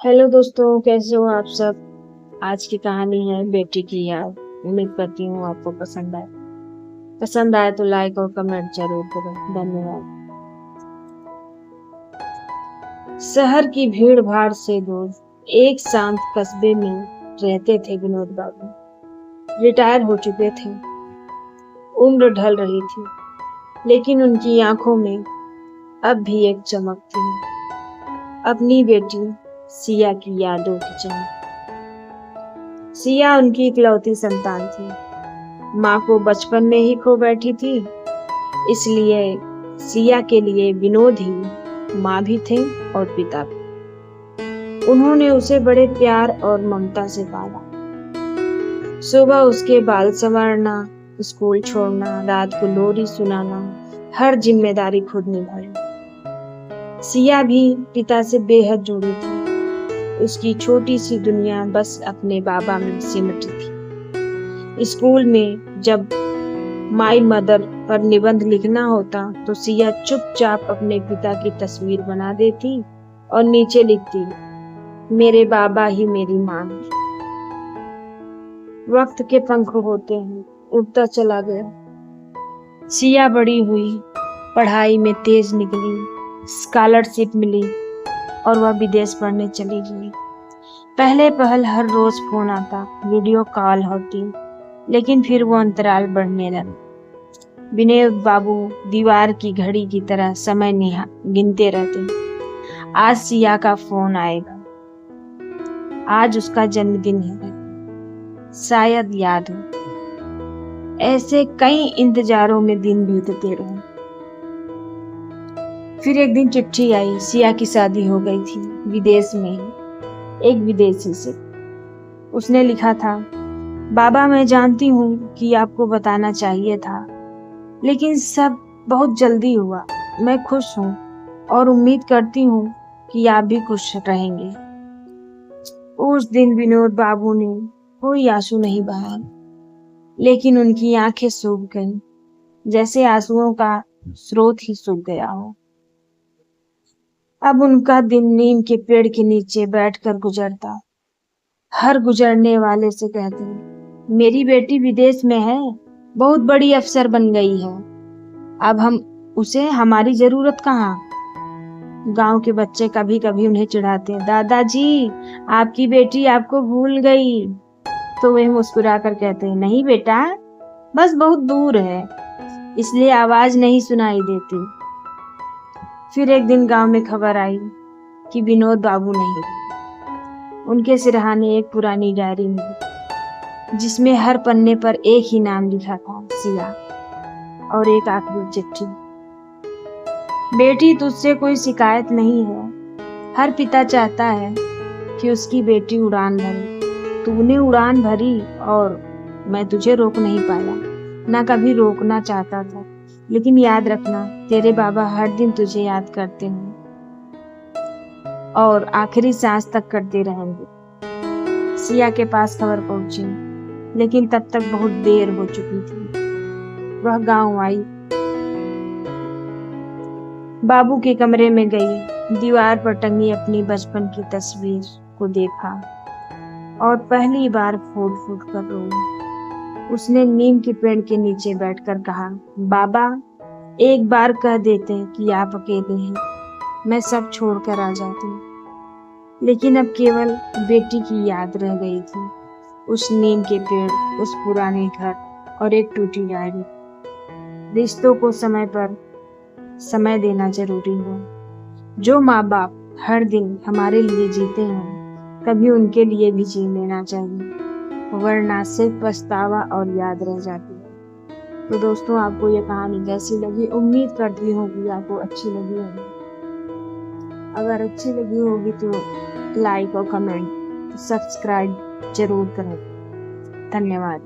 Hello दोस्तों, कैसे हो आप सब। आज की कहानी है बेटी की याद। उम्मीद करती हूँ आपको पसंद आए तो लाइक और कमेंट जरूर करें। धन्यवाद। शहर की भीड़ भाड़ से दूर एक शांत कस्बे में रहते थे विनोद बाबू। रिटायर हो चुके थे, उम्र ढल रही थी, लेकिन उनकी आंखों में अब भी एक चमक थी, अपनी बेटी सिया की यादों की चमक। सिया उनकी इकलौती संतान थी। माँ को बचपन में ही खो बैठी थी, इसलिए सिया के लिए विनोद ही माँ भी थे और पिता भी। उन्होंने उसे बड़े प्यार और ममता से पाला। सुबह उसके बाल संवारना, स्कूल छोड़ना, रात को लोरी सुनाना, हर जिम्मेदारी खुद निभाई। सिया भी पिता से बेहद जुड़ी थी। उसकी छोटी सी दुनिया बस अपने बाबा में सिमटी थी। स्कूल में जब माई मदर पर निबंध लिखना होता तो सिया चुपचाप अपने पिता की तस्वीर बना देती और नीचे लिखती, मेरे बाबा ही मेरी माँ। वक्त के पंख होते हैं, उड़ता चला गया। सिया बड़ी हुई, पढ़ाई में तेज निकली, स्कॉलरशिप मिली और वह विदेश पढ़ने चली गई। पहले पहल हर रोज फोन आता, वीडियो कॉल होती, लेकिन फिर वो अंतराल बढ़ने लगा। विनोद बाबू दीवार की घड़ी की तरह समय गिनते रहते। आज सिया का फोन आएगा, आज उसका जन्मदिन है, शायद याद हो। ऐसे कई इंतजारों में दिन बीतते रहे। फिर एक दिन चिट्ठी आई। सिया की शादी हो गई थी, विदेश में, एक विदेशी से। उसने लिखा था, बाबा मैं जानती हूँ कि आपको बताना चाहिए था, लेकिन सब बहुत जल्दी हुआ। मैं खुश हूँ और उम्मीद करती हूँ कि आप भी खुश रहेंगे। उस दिन विनोद बाबू ने कोई आंसू नहीं बहाया, लेकिन उनकी आंखें सूख गईं, जैसे आंसुओं का स्रोत ही सूख गया हो। अब उनका दिन नीम के पेड़ के नीचे बैठकर गुजरता। हर गुजरने वाले से कहते, मेरी बेटी विदेश में है, बहुत बड़ी अफसर बन गई है, अब हम उसे हमारी जरूरत कहाँ। गांव के बच्चे कभी कभी उन्हें चिढ़ाते, दादाजी आपकी बेटी आपको भूल गई। तो वे मुस्कुराकर कहते हैं, नहीं बेटा, बस बहुत दूर है, इसलिए आवाज नहीं सुनाई देती। फिर एक दिन गांव में खबर आई कि विनोद बाबू नहीं। उनके सिरहाने एक पुरानी डायरी मिली, जिसमें हर पन्ने पर एक ही नाम लिखा था, सिया, और एक आखिरी चिट्ठी, बेटी तुझसे कोई शिकायत नहीं है। हर पिता चाहता है कि उसकी बेटी उड़ान भरे। तूने उड़ान भरी और मैं तुझे रोक नहीं पाया, ना कभी रोकना चाहता था, लेकिन याद रखना, तेरे बाबा हर दिन तुझे याद करते हैं और आखिरी सांस तक करते रहेंगे। सिया के पास खबर पहुंची, लेकिन तब तक बहुत देर हो चुकी थी। वह गांव आई, बाबू के कमरे में गई, दीवार पर टंगी अपनी बचपन की तस्वीर को देखा और पहली बार फूट फूट कर रोई। उसने नीम के पेड़ के नीचे बैठकर कहा, बाबा एक बार कह देते कि आप अकेले हैं, मैं सब छोड़कर आ जाती। लेकिन अब केवल बेटी की याद रह गई थी, उस नीम के पेड़, उस पुराने घर और एक टूटी डायरी। रिश्तों को समय पर समय देना जरूरी है। जो माँ बाप हर दिन हमारे लिए जीते हैं, कभी उनके लिए भी जी लेना चाहिए, वरना सिर्फ पछतावा और याद रह जाती है। तो दोस्तों, आपको ये कहानी कैसी लगी? उम्मीद करती हूँ कि आपको अच्छी लगी होगी। अगर अच्छी लगी होगी तो लाइक और कमेंट, सब्सक्राइब जरूर करें। धन्यवाद।